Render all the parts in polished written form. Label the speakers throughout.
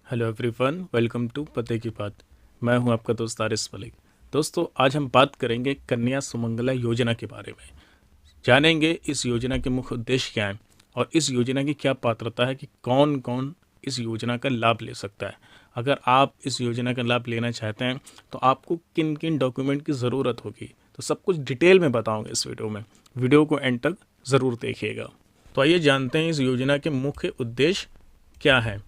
Speaker 1: Hello everyone, welcome to पते की बात। मैं हूं आपका दोस्त आरिस मलिक। दोस्तों, आज हम बात करेंगे कन्या सुमंगला योजना के बारे में। जानेंगे इस योजना के मुख्य उद्देश्य क्या हैं और इस योजना की क्या पात्रता है कि कौन कौन इस योजना का लाभ ले सकता है। अगर आप इस योजना का लाभ लेना चाहते हैं तो आपको किन किन डॉक्यूमेंट की ज़रूरत होगी, तो सब कुछ डिटेल में बताऊँगा इस वीडियो में। वीडियो को एंड तक ज़रूर देखिएगा। तो आइए जानते हैं इस योजना के मुख्य उद्देश्य क्या है।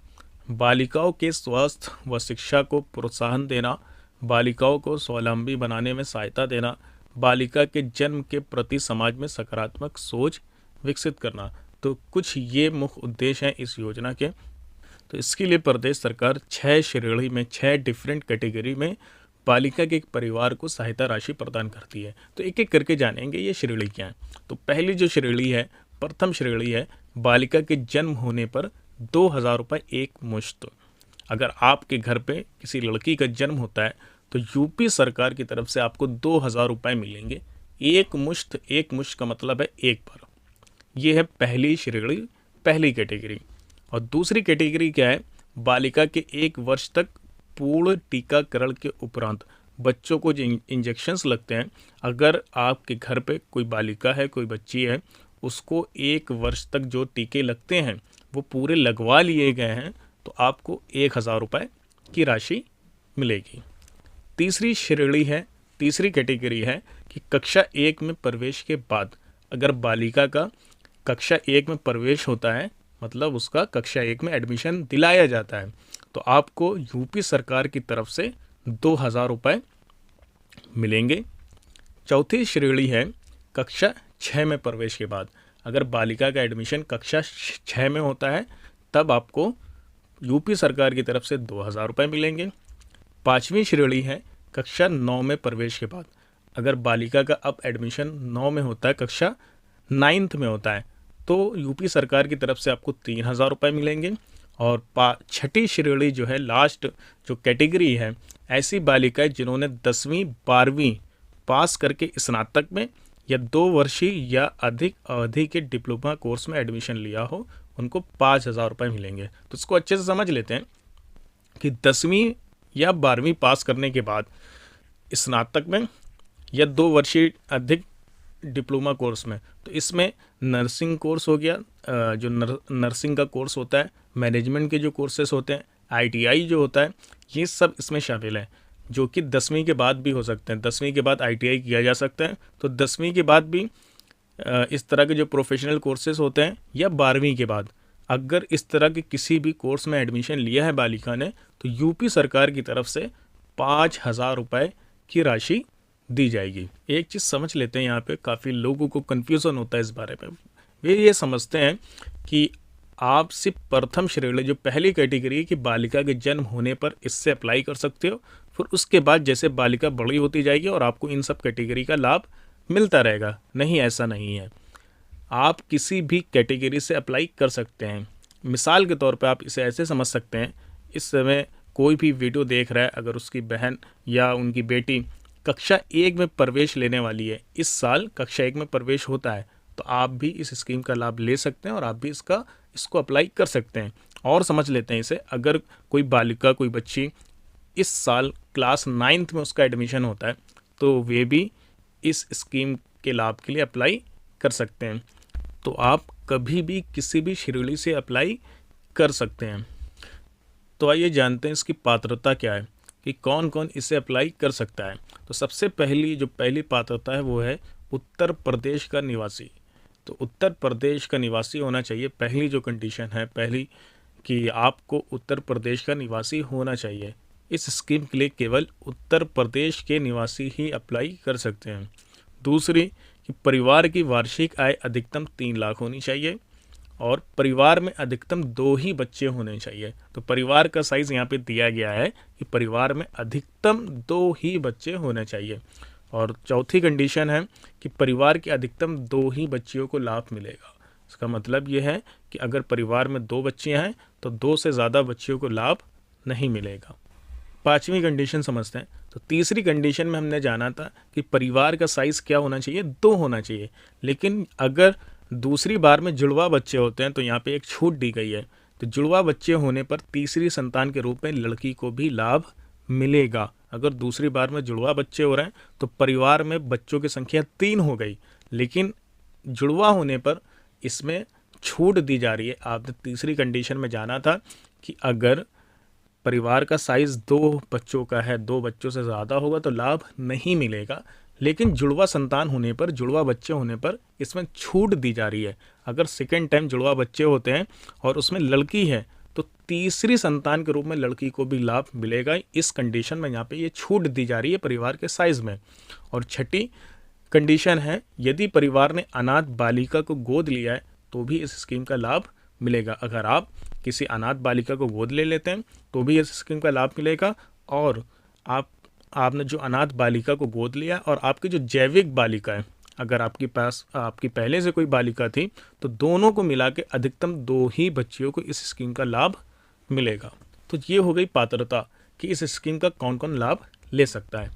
Speaker 1: बालिकाओं के स्वास्थ्य व शिक्षा को प्रोत्साहन देना, बालिकाओं को स्वावलंबी बनाने में सहायता देना, बालिका के जन्म के प्रति समाज में सकारात्मक सोच विकसित करना। तो कुछ ये मुख्य उद्देश्य हैं इस योजना के। तो इसके लिए प्रदेश सरकार 6 श्रेणी में 6 डिफरेंट कैटेगरी में बालिका के एक परिवार को सहायता राशि प्रदान करती है। तो एक एक करके जानेंगे ये श्रेणी क्या है। तो पहली जो श्रेणी है, प्रथम श्रेणी है, बालिका के जन्म होने पर 2,000 रुपये एक मुश्त। अगर आपके घर पे किसी लड़की का जन्म होता है तो यूपी सरकार की तरफ से आपको 2,000 रुपये मिलेंगे। एक मुश्त का मतलब है एक बार। ये है पहली श्रेणी, पहली कैटेगरी। और दूसरी कैटेगरी क्या है, बालिका के 1 वर्ष तक पूर्ण टीकाकरण के उपरांत बच्चों को जो इंजेक्शंस लगते हैं, अगर आपके घर पे कोई बालिका है, कोई बच्ची है, उसको 1 वर्ष तक जो टीके लगते हैं वो पूरे लगवा लिए गए हैं तो आपको 1,000 रुपये की राशि मिलेगी। तीसरी श्रेणी है, तीसरी कैटेगरी है कि कक्षा 1 में प्रवेश के बाद अगर बालिका का कक्षा 1 में प्रवेश होता है, मतलब उसका कक्षा 1 में एडमिशन दिलाया जाता है, तो आपको यूपी सरकार की तरफ से 2,000 रुपये मिलेंगे। चौथी श्रेणी है कक्षा 6 में प्रवेश के बाद अगर बालिका का एडमिशन कक्षा 6 में होता है तब आपको यूपी सरकार की तरफ से 2,000 रुपये मिलेंगे। पाँचवीं श्रेणी है कक्षा 9 में प्रवेश के बाद अगर बालिका का अब एडमिशन 9 में होता है, कक्षा 9th में होता है, तो यूपी सरकार की तरफ से आपको 3,000 रुपये मिलेंगे। और छठी श्रेणी जो है, लास्ट जो कैटेगरी है, ऐसी बालिकाएं जिन्होंने 10वीं 12वीं पास करके स्नातक में या 2 वर्षीय या अधिक अवधि के डिप्लोमा कोर्स में एडमिशन लिया हो, उनको 5,000 रुपये मिलेंगे। तो इसको अच्छे से समझ लेते हैं कि 10वीं या 12वीं पास करने के बाद स्नातक में या 2 वर्षीय अधिक डिप्लोमा कोर्स में, तो इसमें नर्सिंग कोर्स हो गया, जो नर्सिंग का कोर्स होता है, मैनेजमेंट के जो कोर्सेस होते हैं, ITI जो होता है, ये सब इसमें शामिल है, जो कि 10वीं के बाद भी हो सकते हैं। 10वीं के बाद ITI किया जा सकता है, तो 10वीं के बाद भी इस तरह के जो प्रोफेशनल कोर्सेज होते हैं, या 12वीं के बाद अगर इस तरह के किसी भी कोर्स में एडमिशन लिया है बालिका ने, तो यूपी सरकार की तरफ से 5,000 रुपये की राशि दी जाएगी। एक चीज़ समझ लेते हैं, यहाँ पे काफ़ी लोगों को कन्फ्यूज़न होता है इस बारे में। वे ये समझते हैं कि आप सिर्फ प्रथम श्रेणी जो पहली कैटेगरी की बालिका के जन्म होने पर इससे अप्लाई कर सकते हो, फिर उसके बाद जैसे बालिका बड़ी होती जाएगी और आपको इन सब कैटेगरी का लाभ मिलता रहेगा। नहीं, ऐसा नहीं है। आप किसी भी कैटेगरी से अप्लाई कर सकते हैं। मिसाल के तौर पे आप इसे ऐसे समझ सकते हैं, इस समय कोई भी वीडियो देख रहा है, अगर उसकी बहन या उनकी बेटी कक्षा 1 में प्रवेश लेने वाली है, इस साल कक्षा 1 में प्रवेश होता है, तो आप भी इस स्कीम का लाभ ले सकते हैं और आप भी इसको अप्लाई कर सकते हैं। और समझ लेते हैं इसे, अगर कोई बालिका, कोई बच्ची इस साल क्लास 9th में उसका एडमिशन होता है, तो वे भी इस स्कीम के लाभ के लिए अप्लाई कर सकते हैं। तो आप कभी भी किसी भी श्रेणी से अप्लाई कर सकते हैं। तो आइए जानते हैं इसकी पात्रता क्या है कि कौन कौन इसे अप्लाई कर सकता है। तो सबसे पहली पात्रता है वो है उत्तर प्रदेश का निवासी। तो उत्तर प्रदेश का निवासी होना चाहिए। पहली जो कंडीशन है, पहली कि आपको उत्तर प्रदेश का निवासी होना चाहिए। इस स्कीम के लिए केवल उत्तर प्रदेश के निवासी ही अप्लाई कर सकते हैं। दूसरी कि परिवार की वार्षिक आय अधिकतम 3 लाख होनी चाहिए और परिवार में अधिकतम 2 ही बच्चे होने चाहिए। तो परिवार का साइज़ यहाँ पे दिया गया है कि परिवार में अधिकतम 2 ही बच्चे होने चाहिए। और चौथी कंडीशन है कि परिवार के अधिकतम 2 ही बच्चियों को लाभ मिलेगा। इसका मतलब ये है कि अगर परिवार में 2 बच्चियाँ हैं तो 2 से ज़्यादा बच्चियों को लाभ नहीं मिलेगा। पांचवी कंडीशन समझते हैं। तो तीसरी कंडीशन में हमने जाना था कि परिवार का साइज़ क्या होना चाहिए, 2 होना चाहिए। लेकिन अगर दूसरी बार में जुड़वा बच्चे होते हैं तो यहाँ पे एक छूट दी गई है। तो जुड़वा बच्चे होने पर तीसरी संतान के रूप में लड़की को भी लाभ मिलेगा। अगर दूसरी बार में जुड़वा बच्चे हो रहे हैं तो परिवार में बच्चों की संख्या 3 हो गई, लेकिन जुड़वा होने पर इसमें छूट दी जा रही है। आपने तीसरी कंडीशन में जाना था कि अगर परिवार का साइज 2 बच्चों का है, 2 बच्चों से ज़्यादा होगा तो लाभ नहीं मिलेगा, लेकिन जुड़वा संतान होने पर, जुड़वा बच्चे होने पर इसमें छूट दी जा रही है। अगर सेकेंड टाइम जुड़वा बच्चे होते हैं और उसमें लड़की है तो तीसरी संतान के रूप में लड़की को भी लाभ मिलेगा। इस कंडीशन में यहाँ पे ये छूट दी जा रही है परिवार के साइज में। और छठी कंडीशन है, यदि परिवार ने अनाथ बालिका को गोद लिया है तो भी इस स्कीम का लाभ मिलेगा। अगर आप किसी अनाथ बालिका को गोद ले लेते हैं तो भी इस स्कीम का लाभ मिलेगा। और आपने जो अनाथ बालिका को गोद लिया और आपकी जो जैविक बालिका है, अगर आपकी पहले से कोई बालिका थी तो दोनों को मिला के अधिकतम 2 ही बच्चियों को इस स्कीम का लाभ मिलेगा। तो ये हो गई पात्रता कि इस स्कीम का कौन कौन लाभ ले सकता है।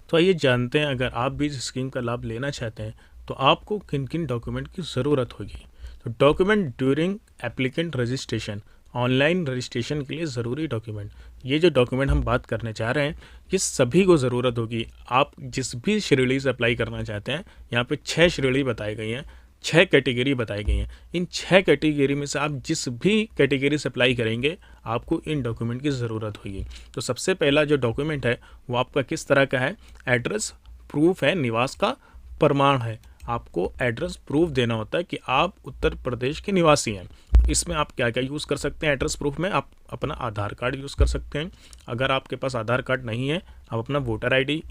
Speaker 1: तो आइए जानते हैं, अगर आप भी इस स्कीम का लाभ लेना चाहते हैं तो आपको किन किन डॉक्यूमेंट की ज़रूरत होगी। तो document during applicant registration, online registration के लिए ज़रूरी डॉक्यूमेंट, ये जो डॉक्यूमेंट हम बात करने चाह रहे हैं ये सभी को ज़रूरत होगी। आप जिस भी श्रेणी से अप्लाई करना चाहते हैं, यहाँ पे 6 श्रेणी बताई गई हैं, 6 कैटेगरी बताई गई हैं। इन 6 कैटेगरी में से आप जिस भी कैटेगरी से अप्लाई करेंगे आपको इन डॉक्यूमेंट की ज़रूरत होगी। तो सबसे पहला जो डॉक्यूमेंट है वो आपका किस तरह का है, एड्रेस प्रूफ है, निवास का प्रमाण है। आपको एड्रेस प्रूफ देना होता है कि आप उत्तर प्रदेश के निवासी हैं। इसमें आप क्या क्या यूज़ कर सकते हैं एड्रेस प्रूफ में, आप अपना आधार कार्ड यूज़ कर सकते हैं। अगर आपके पास आधार कार्ड नहीं है आप अपना वोटर आईडी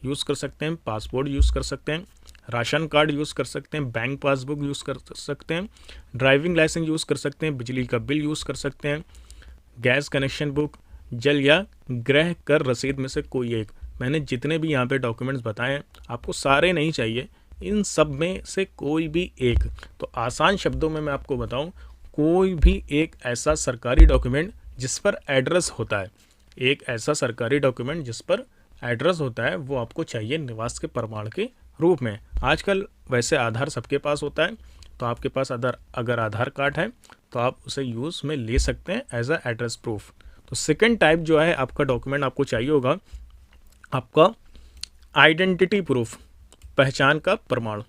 Speaker 1: यूज़ कर सकते हैं, पासपोर्ट यूज़ कर सकते हैं, राशन कार्ड यूज़ कर सकते हैं, बैंक पासबुक यूज़ कर सकते हैं, ड्राइविंग लाइसेंस यूज़ कर सकते हैं, बिजली का बिल यूज़ कर सकते हैं, गैस कनेक्शन बुक, जल या गृह कर रसीद में से कोई एक। मैंने जितने भी यहाँ पे डॉक्यूमेंट्स बताए हैं आपको सारे नहीं चाहिए, इन सब में से कोई भी एक। तो आसान शब्दों में मैं आपको बताऊं, कोई भी एक ऐसा सरकारी डॉक्यूमेंट जिस पर एड्रेस होता है, एक ऐसा सरकारी डॉक्यूमेंट जिस पर एड्रेस होता है वो आपको चाहिए निवास के प्रमाण के रूप में। आजकल वैसे आधार सबके पास होता है, तो आपके पास अगर आधार कार्ड है तो आप उसे यूज़ में ले सकते हैं एज अ एड्रेस प्रूफ। तो सेकेंड टाइप जो है आपका डॉक्यूमेंट आपको चाहिए होगा आपका आइडेंटिटी प्रूफ, पहचान का प्रमाण।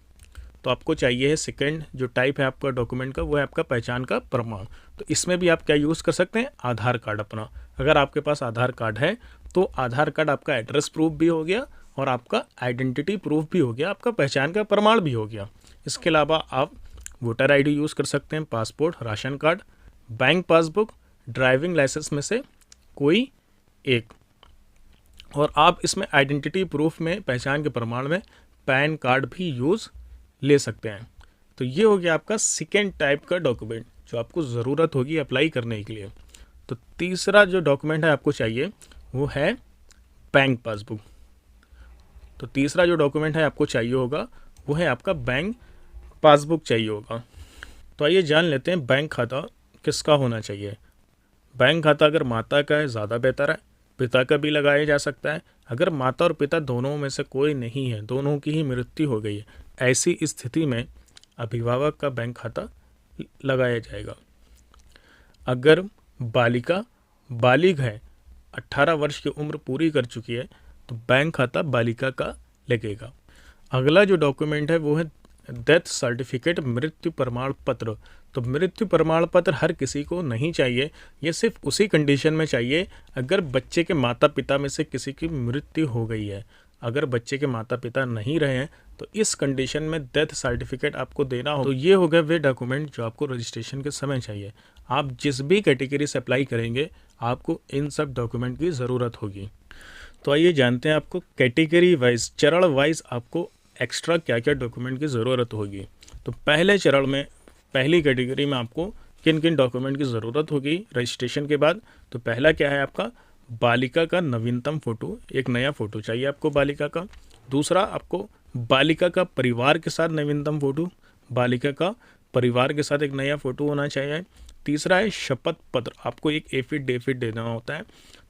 Speaker 1: तो आपको चाहिए है सेकंड जो टाइप है आपका डॉक्यूमेंट का वो है आपका पहचान का प्रमाण। तो इसमें भी आप क्या यूज़ कर सकते हैं, आधार कार्ड अपना। अगर आपके पास आधार कार्ड है तो आधार कार्ड आपका एड्रेस प्रूफ भी हो गया और आपका आइडेंटिटी प्रूफ भी हो गया, आपका पहचान का प्रमाण भी हो गया। इसके अलावा आप वोटर आईडी यूज़ कर सकते हैं, passport, ration card, bank passbook, driving licence में से कोई एक। और आप इसमें आइडेंटिटी प्रूफ में, पहचान के प्रमाण में पैन कार्ड भी यूज़ ले सकते हैं। तो ये हो गया आपका सेकेंड टाइप का डॉक्यूमेंट जो आपको ज़रूरत होगी अप्लाई करने के लिए। तो तीसरा जो डॉक्यूमेंट है आपको चाहिए वो है बैंक पासबुक। तो तीसरा जो डॉक्यूमेंट है आपको चाहिए होगा वो है आपका बैंक पासबुक चाहिए होगा। तो आइए जान लेते हैं बैंक खाता किसका होना चाहिए। बैंक खाता अगर माता का है ज़्यादा बेहतर है, पिता का भी लगाया जा सकता है। अगर माता और पिता दोनों में से कोई नहीं है, दोनों की ही मृत्यु हो गई है, ऐसी स्थिति में अभिभावक का बैंक खाता लगाया जाएगा। अगर बालिका बालिग है, 18 वर्ष की उम्र पूरी कर चुकी है, तो बैंक खाता बालिका का लगेगा। अगला जो डॉक्यूमेंट है वो है डेथ सर्टिफिकेट, मृत्यु प्रमाण पत्र। तो मृत्यु प्रमाण पत्र हर किसी को नहीं चाहिए, ये सिर्फ उसी कंडीशन में चाहिए अगर बच्चे के माता पिता में से किसी की मृत्यु हो गई है। अगर बच्चे के माता पिता नहीं रहे हैं तो इस कंडीशन में डेथ सर्टिफिकेट आपको देना हो। तो ये हो गए वे डॉक्यूमेंट जो आपको रजिस्ट्रेशन के समय चाहिए। आप जिस भी कैटेगरी से अप्लाई करेंगे आपको इन सब डॉक्यूमेंट की ज़रूरत होगी। तो आइए जानते हैं आपको कैटेगरी वाइज, चरण वाइज आपको एक्स्ट्रा क्या क्या डॉक्यूमेंट की ज़रूरत होगी। तो पहले चरण में, पहली कैटेगरी में आपको किन किन डॉक्यूमेंट की ज़रूरत होगी रजिस्ट्रेशन के बाद। तो पहला क्या है आपका बालिका का नवीनतम फ़ोटो, एक नया फ़ोटो चाहिए आपको बालिका का। दूसरा आपको बालिका का परिवार के साथ नवीनतम फ़ोटो, बालिका का परिवार के साथ एक नया फ़ोटो होना चाहिए। तीसरा है शपथ पत्र, आपको एक एफिडेविट देना होता है।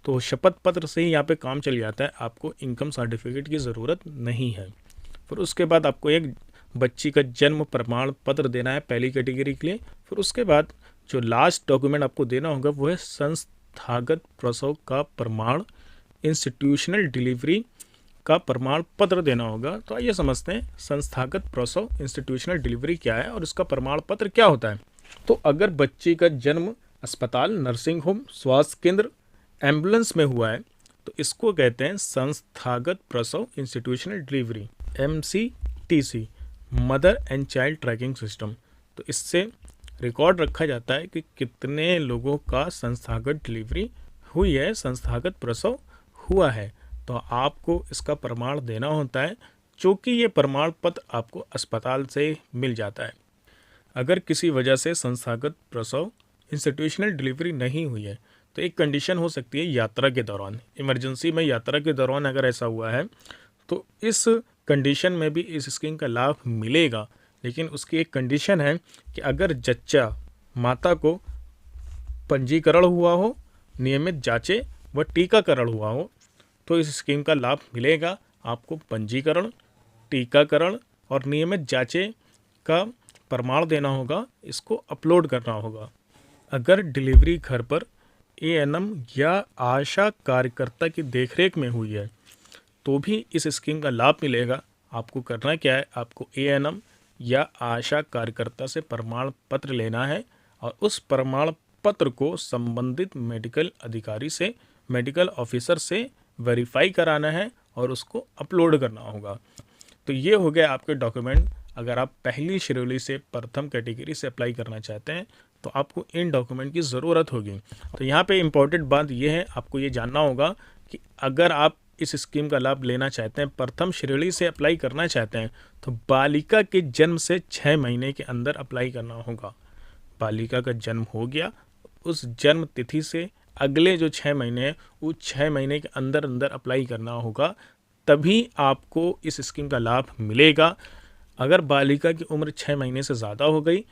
Speaker 1: तो शपथ पत्र से ही यहाँ पे काम चल जाता है, आपको इनकम सर्टिफिकेट की ज़रूरत नहीं है। फिर उसके बाद आपको एक बच्ची का जन्म प्रमाण पत्र देना है पहली कैटेगरी के लिए। फिर उसके बाद जो लास्ट डॉक्यूमेंट आपको देना होगा वो है संस्थागत प्रसव का प्रमाण, इंस्टीट्यूशनल डिलीवरी का प्रमाण पत्र देना होगा। तो आइए समझते हैं संस्थागत प्रसव इंस्टीट्यूशनल डिलीवरी क्या है और इसका प्रमाण पत्र क्या होता है। तो अगर बच्चे का जन्म अस्पताल, नर्सिंग होम, स्वास्थ्य केंद्र, एम्बुलेंस में हुआ है तो इसको कहते हैं संस्थागत प्रसव institutional delivery, MCTC, mother and child tracking system. तो इससे रिकॉर्ड रखा जाता है कि कितने लोगों का संस्थागत डिलीवरी हुई है, संस्थागत प्रसव हुआ है। तो आपको इसका प्रमाण देना होता है, चूँकि ये प्रमाण पत्र आपको अस्पताल से मिल जाता है। अगर किसी वजह से संस्थागत प्रसव इंस्टीट्यूशनल डिलीवरी नहीं हुई है तो एक कंडीशन हो सकती है यात्रा के दौरान, इमरजेंसी में यात्रा के दौरान अगर ऐसा हुआ है तो इस कंडीशन में भी इस स्कीम का लाभ मिलेगा। लेकिन उसकी एक कंडीशन है कि अगर जच्चा माता को पंजीकरण हुआ हो, नियमित जांचें व टीकाकरण हुआ हो तो इस स्कीम का लाभ मिलेगा। आपको पंजीकरण, टीकाकरण और नियमित जांचें का प्रमाण देना होगा, इसको अपलोड करना होगा। अगर डिलीवरी घर पर ANM या आशा कार्यकर्ता की देखरेख में हुई है तो भी इस स्कीम का लाभ मिलेगा। आपको करना क्या है, आपको ANM या आशा कार्यकर्ता से प्रमाण पत्र लेना है और उस प्रमाण पत्र को संबंधित मेडिकल अधिकारी से, मेडिकल ऑफिसर से वेरीफाई कराना है और उसको अपलोड करना होगा। तो ये हो गया आपके डॉक्यूमेंट। अगर आप पहली श्रेणी से प्रथम कैटेगरी से अप्लाई करना चाहते हैं तो आपको इन डॉक्यूमेंट की ज़रूरत होगी। तो यहाँ पे इम्पॉर्टेंट बात ये है, आपको ये जानना होगा कि अगर आप इस स्कीम का लाभ लेना चाहते हैं, प्रथम श्रेणी से अप्लाई करना चाहते हैं तो बालिका के जन्म से 6 महीने के अंदर अप्लाई करना होगा। बालिका का जन्म हो गया, उस जन्म तिथि से अगले जो 6 महीने हैं वो 6 महीने के अंदर अंदर अप्लाई करना होगा, तभी आपको इस स्कीम का लाभ मिलेगा। अगर बालिका की उम्र 6 महीने से ज़्यादा हो गई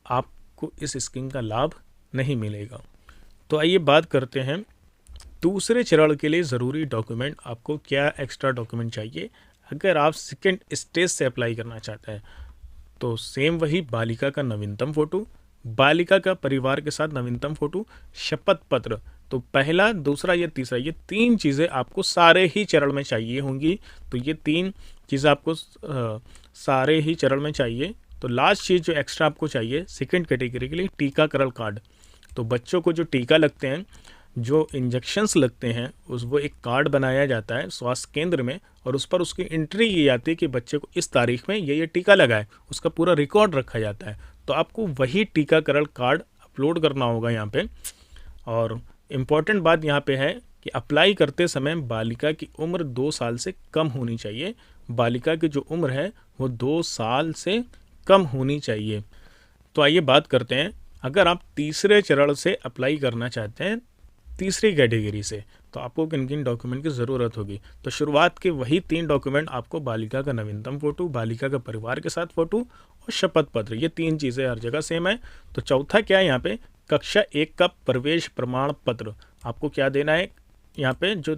Speaker 1: आपको इस स्कीम का लाभ नहीं मिलेगा। तो आइए बात करते हैं दूसरे चरण के लिए ज़रूरी डॉक्यूमेंट, आपको क्या एक्स्ट्रा डॉक्यूमेंट चाहिए अगर आप सेकेंड स्टेज से अप्लाई करना चाहते हैं। तो सेम वही, बालिका का नवीनतम फ़ोटो, बालिका का परिवार के साथ नवीनतम फ़ोटो, शपथ पत्र। तो पहला, दूसरा या तीसरा, ये 3 चीज़ें आपको सारे ही चरण में चाहिए होंगी। तो ये 3 चीज़ें आपको सारे ही चरण में चाहिए। तो लास्ट चीज़ जो एक्स्ट्रा आपको चाहिए सेकंड कैटेगरी के लिए, टीकाकरण कार्ड। तो बच्चों को जो टीका लगते हैं, जो इंजेक्शन्स लगते हैं, वो एक कार्ड बनाया जाता है स्वास्थ्य केंद्र में और उस पर उसकी एंट्री की जाती है कि बच्चे को इस तारीख में ये टीका लगा है, उसका पूरा रिकॉर्ड रखा जाता है। तो आपको वही टीकाकरण कार्ड अपलोड करना होगा यहाँ पे। और इम्पॉर्टेंट बात यहाँ पे है कि अप्लाई करते समय बालिका की उम्र 2 साल से कम होनी चाहिए। बालिका की जो उम्र है वो 2 साल से कम होनी चाहिए। तो आइए बात करते हैं, अगर आप तीसरे चरण से अप्लाई करना चाहते हैं, तीसरी कैटेगरी से, तो आपको किन किन डॉक्यूमेंट की ज़रूरत होगी। तो शुरुआत के वही 3 डॉक्यूमेंट आपको, बालिका का नवीनतम फ़ोटो, बालिका का परिवार के साथ फ़ोटो और शपथ पत्र। ये 3 चीज़ें हर जगह सेम है। तो चौथा क्या है यहाँ पे, कक्षा 1 का प्रवेश प्रमाण पत्र। आपको क्या देना है यहाँ पे, जो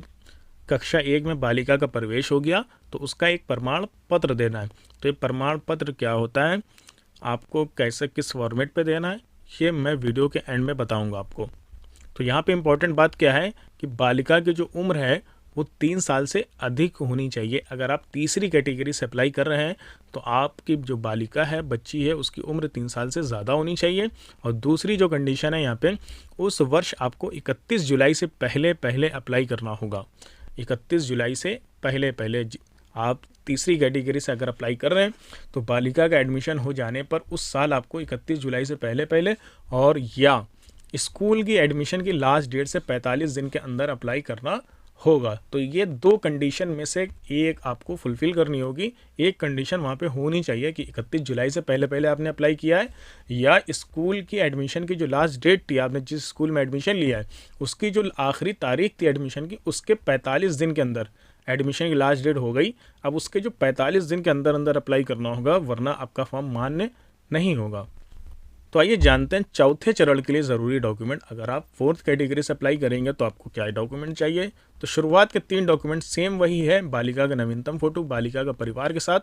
Speaker 1: कक्षा 1 में बालिका का प्रवेश हो गया तो उसका एक प्रमाण पत्र देना है। तो ये प्रमाण पत्र क्या होता है, आपको कैसे, किस फॉर्मेट पे देना है, ये मैं वीडियो के एंड में बताऊंगा आपको। तो यहाँ पे इम्पोर्टेंट बात क्या है कि बालिका की जो उम्र है वो 3 साल से अधिक होनी चाहिए। अगर आप तीसरी कैटेगरी से अप्लाई कर रहे हैं तो आपकी जो बालिका है, बच्ची है, उसकी उम्र 3 साल से ज़्यादा होनी चाहिए। और दूसरी जो कंडीशन है यहाँ पे, उस वर्ष आपको 31 जुलाई से पहले पहले अप्लाई करना होगा। 31 जुलाई से पहले पहले आप तीसरी कैटेगरी से अगर अप्लाई कर रहे हैं तो बालिका का एडमिशन हो जाने पर उस साल आपको 31 जुलाई से पहले पहले, और या स्कूल की एडमिशन की लास्ट डेट से 45 दिन के अंदर अप्लाई करना होगा। तो ये 2 कंडीशन में से एक आपको फुलफ़िल करनी होगी। एक कंडीशन वहाँ पे होनी चाहिए कि 31 जुलाई से पहले पहले आपने अप्लाई किया है, या स्कूल की एडमिशन की जो लास्ट डेट थी, आपने जिस स्कूल में एडमिशन लिया है उसकी जो आखिरी तारीख थी एडमिशन की, उसके 45 दिन के अंदर एडमिशन की लास्ट डेट हो गई। अब उसके जो 45 दिन के अंदर अंदर अप्लाई करना होगा, वरना आपका फॉर्म मान्य नहीं होगा। तो आइए जानते हैं चौथे चरण के लिए ज़रूरी डॉक्यूमेंट। अगर आप 4th कैटेगरी से अप्लाई करेंगे तो आपको क्या डॉक्यूमेंट चाहिए। तो शुरुआत के 3 डॉक्यूमेंट सेम वही है, बालिका का नवीनतम फ़ोटो, बालिका का परिवार के साथ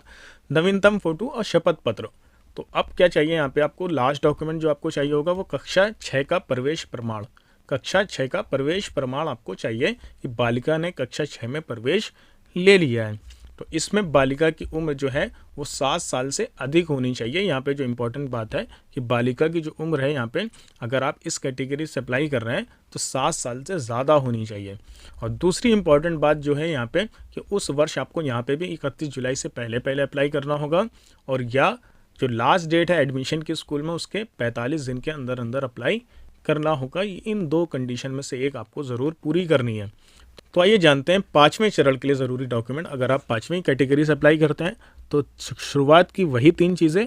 Speaker 1: नवीनतम फ़ोटो और शपथ पत्र। तो अब क्या चाहिए यहाँ पे आपको, लास्ट डॉक्यूमेंट जो आपको चाहिए होगा वो कक्षा 6 का प्रवेश प्रमाण। कक्षा 6 का प्रवेश प्रमाण आपको चाहिए कि बालिका ने कक्षा 6 में प्रवेश ले लिया है। तो इसमें बालिका की उम्र जो है वो 7 साल से अधिक होनी चाहिए। यहाँ पे जो इम्पोर्टेंट बात है कि बालिका की जो उम्र है यहाँ पे, अगर आप इस कैटेगरी से अप्लाई कर रहे हैं तो 7 साल से ज़्यादा होनी चाहिए। और दूसरी इम्पॉर्टेंट बात जो है यहाँ पे कि उस वर्ष आपको यहाँ पे भी 31 जुलाई से पहले पहले अप्लाई करना होगा, और या जो लास्ट डेट है एडमिशन के स्कूल में उसके 45 दिन के अंदर अंदर अप्लाई करना होगा। इन दो कंडीशन में से एक आपको ज़रूर पूरी करनी है। तो आइए जानते हैं 5वें चरण के लिए ज़रूरी डॉक्यूमेंट। अगर आप 5वीं कैटेगरी से अप्लाई करते हैं तो शुरुआत की वही 3 चीज़ें,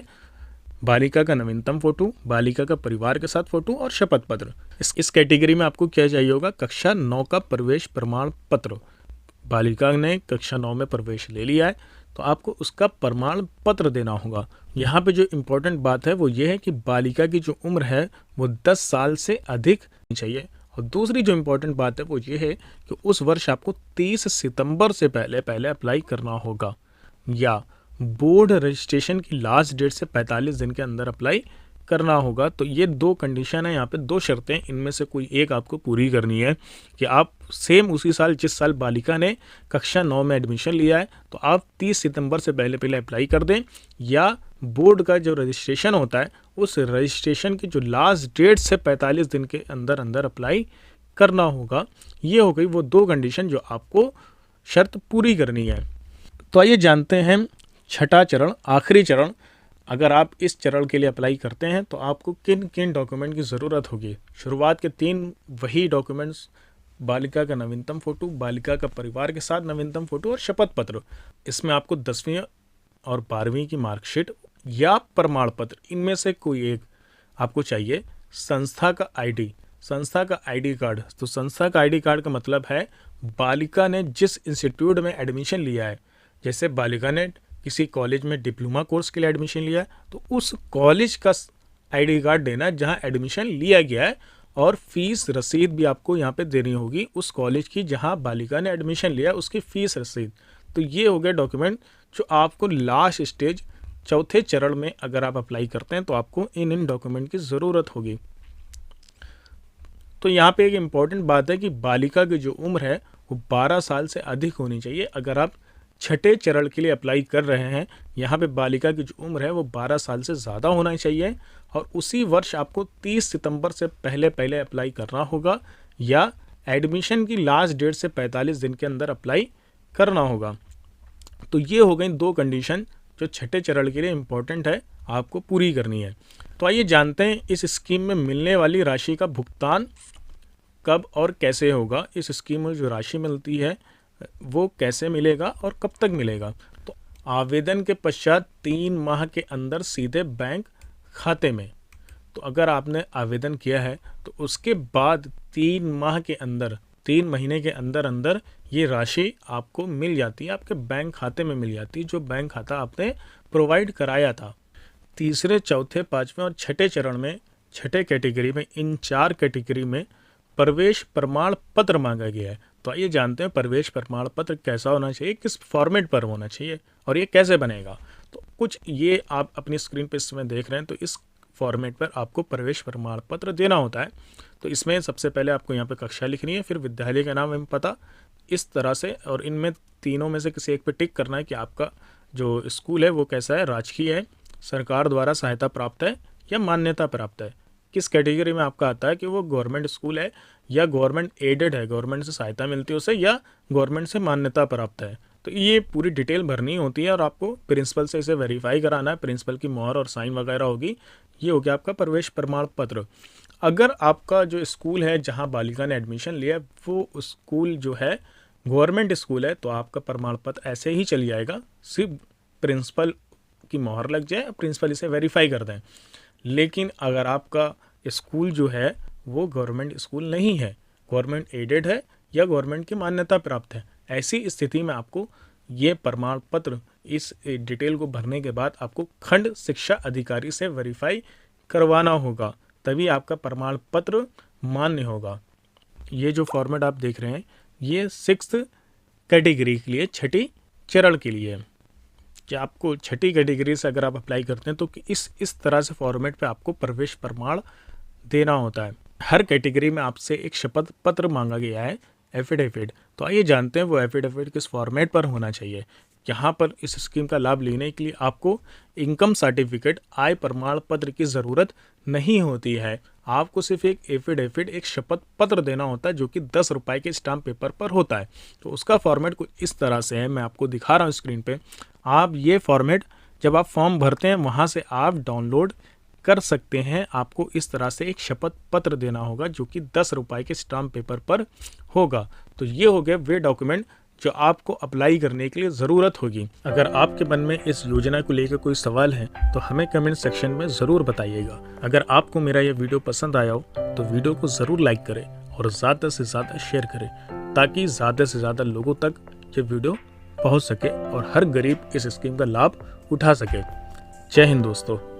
Speaker 1: बालिका का नवीनतम फ़ोटो, बालिका का परिवार के साथ फ़ोटो और शपथ पत्र। इस कैटेगरी में आपको क्या चाहिए होगा, कक्षा 9 का प्रवेश प्रमाण पत्र। बालिका ने कक्षा 9 में प्रवेश ले लिया है तो आपको उसका प्रमाण पत्र देना होगा। यहाँ पे जो इम्पोर्टेंट बात है वो ये है कि बालिका की जो उम्र है वो 10 साल से अधिक होनी चाहिए। और दूसरी जो इम्पोर्टेंट बात है वो ये है कि उस वर्ष आपको 30 सितंबर से पहले पहले अप्लाई करना होगा, या बोर्ड रजिस्ट्रेशन की लास्ट डेट से 45 दिन के अंदर अप्लाई करना होगा। तो ये 2 कंडीशन है, यहाँ पे 2 शर्तें, इनमें से कोई एक आपको पूरी करनी है कि आप सेम उसी साल जिस साल बालिका ने कक्षा 9 में एडमिशन लिया है तो आप 30 सितंबर से पहले पहले अप्लाई कर दें, या बोर्ड का जो रजिस्ट्रेशन होता है उस रजिस्ट्रेशन की जो लास्ट डेट से 45 दिन के अंदर अंदर अप्लाई करना होगा। ये हो गई वो 2 कंडीशन जो आपको शर्त पूरी करनी है। तो आइए जानते हैं छठा चरण, आखिरी चरण। अगर आप इस चरण के लिए अप्लाई करते हैं तो आपको किन किन डॉक्यूमेंट की ज़रूरत होगी। शुरुआत के 3 वही डॉक्यूमेंट्स, बालिका का नवीनतम फ़ोटो, बालिका का परिवार के साथ नवीनतम फ़ोटो और शपथ पत्र। इसमें आपको 10वीं और 12वीं की मार्कशीट या प्रमाण पत्र, इनमें से कोई एक आपको चाहिए। संस्था का आईडी, संस्था का आईडी कार्ड। तो संस्था का आईडी कार्ड का मतलब है बालिका ने जिस इंस्टीट्यूट में एडमिशन लिया है। जैसे बालिका ने किसी कॉलेज में डिप्लोमा कोर्स के लिए एडमिशन लिया है तो उस कॉलेज का आईडी कार्ड देना जहां एडमिशन लिया गया है, और फीस रसीद भी आपको यहाँ पे देनी होगी उस कॉलेज की जहां बालिका ने एडमिशन लिया है, उसकी फ़ीस रसीद। तो ये हो गए डॉक्यूमेंट जो आपको लास्ट स्टेज चौथे चरण में अगर आप अप्लाई करते हैं तो आपको इन डॉक्यूमेंट की ज़रूरत होगी। तो यहाँ पे एक इम्पॉर्टेंट बात है कि बालिका की जो उम्र है वो 12 साल से अधिक होनी चाहिए। अगर आप छठे चरण के लिए अप्लाई कर रहे हैं, यहाँ पे बालिका की जो उम्र है वो 12 साल से ज़्यादा होना चाहिए, और उसी वर्ष आपको 30 सितंबर से पहले पहले अप्लाई करना होगा, या एडमिशन की लास्ट डेट से 45 दिन के अंदर अप्लाई करना होगा। तो ये हो गई 2 कंडीशन जो छठे चरण के लिए इम्पोर्टेंट है, आपको पूरी करनी है। तो आइए जानते हैं इस स्कीम में मिलने वाली राशि का भुगतान कब और कैसे होगा। इस स्कीम में जो राशि मिलती है वो कैसे मिलेगा और कब तक मिलेगा। तो आवेदन के पश्चात 3 माह के अंदर सीधे बैंक खाते में। तो अगर आपने आवेदन किया है तो उसके बाद 3 माह के अंदर, 3 महीने के अंदर अंदर ये राशि आपको मिल जाती है, आपके बैंक खाते में मिल जाती है, जो बैंक खाता आपने प्रोवाइड कराया था। तीसरे, चौथे, 5वें और छठे चरण में, छठे कैटेगरी में, इन 4 कैटेगरी में प्रवेश प्रमाण पत्र मांगा गया है। तो आइए जानते हैं प्रवेश प्रमाण पत्र कैसा होना चाहिए, किस फॉर्मेट पर होना चाहिए और ये कैसे बनेगा। तो कुछ ये आप अपनी स्क्रीन पर इस समय देख रहे हैं, तो इस फॉर्मेट पर आपको प्रवेश प्रमाण पत्र देना होता है। तो इसमें सबसे पहले आपको यहाँ पे कक्षा लिखनी है, फिर विद्यालय का नाम एवं पता, इस तरह से, और इनमें तीनों में से किसी एक पे टिक करना है कि आपका जो स्कूल है वो कैसा है, राजकीय है, सरकार द्वारा सहायता प्राप्त है या मान्यता प्राप्त है। किस कैटेगरी में आपका आता है कि वो गवर्नमेंट स्कूल है या गवर्नमेंट एडेड है, गवर्नमेंट से सहायता मिलती है उसे, या गवर्नमेंट से मान्यता प्राप्त है। तो ये पूरी डिटेल भरनी होती है और आपको प्रिंसिपल से इसे वेरीफाई कराना है, प्रिंसिपल की मोहर और साइन वगैरह होगी। ये हो गया आपका प्रवेश प्रमाण पत्र। अगर आपका जो स्कूल है जहाँ बालिका ने एडमिशन लिया वो स्कूल जो है गवर्नमेंट स्कूल है तो आपका प्रमाण पत्र ऐसे ही चल जाएगा, सिर्फ प्रिंसिपल की मोहर लग जाए, प्रिंसिपल इसे वेरीफाई कर दें। लेकिन अगर आपका स्कूल जो है वो गवर्नमेंट स्कूल नहीं है, गवर्नमेंट एडेड है या गवर्नमेंट की मान्यता प्राप्त है, ऐसी स्थिति में आपको ये प्रमाण पत्र, इस डिटेल को भरने के बाद आपको खंड शिक्षा अधिकारी से वेरीफाई करवाना होगा, तभी आपका प्रमाण पत्र मान्य होगा। ये जो फॉर्मेट आप देख रहे हैं ये 6th कैटेगरी के लिए, छठी चरण के लिए। कि आपको छठी कैटेगरी से अगर आप अप्लाई करते हैं तो कि इस तरह से फॉर्मेट पे आपको प्रवेश प्रमाण देना होता है। हर कैटेगरी में आपसे एक शपथ पत्र मांगा गया है, एफिडेविट। तो आइए जानते हैं वो एफिडेविट किस फॉर्मेट पर होना चाहिए। यहाँ पर इस स्कीम का लाभ लेने के लिए आपको इनकम सर्टिफिकेट, आय प्रमाण पत्र की ज़रूरत नहीं होती है। आपको सिर्फ एक एफिडेविट, एक शपथ पत्र देना होता है जो कि 10 रुपये के स्टाम्प पेपर पर होता है। तो उसका फॉर्मेट कुछ इस तरह से है, मैं आपको दिखा रहा हूँ स्क्रीन पे। आप ये फॉर्मेट जब आप फॉर्म भरते हैं वहाँ से आप डाउनलोड कर सकते हैं। आपको इस तरह से एक शपथ पत्र देना होगा जो कि 10 रुपये के स्टाम्प पेपर पर होगा। तो ये हो गए वे डॉक्यूमेंट जो आपको अप्लाई करने के लिए ज़रूरत होगी। अगर आपके मन में इस योजना को लेकर कोई सवाल है तो हमें कमेंट सेक्शन में ज़रूर बताइएगा। अगर आपको मेरा ये वीडियो पसंद आया हो तो वीडियो को ज़रूर लाइक करें और ज़्यादा से ज़्यादा शेयर करें ताकि ज़्यादा से ज़्यादा लोगों तक ये वीडियो पहुँच सके और हर गरीब इस स्कीम का लाभ उठा सके। जय हिंद दोस्तों।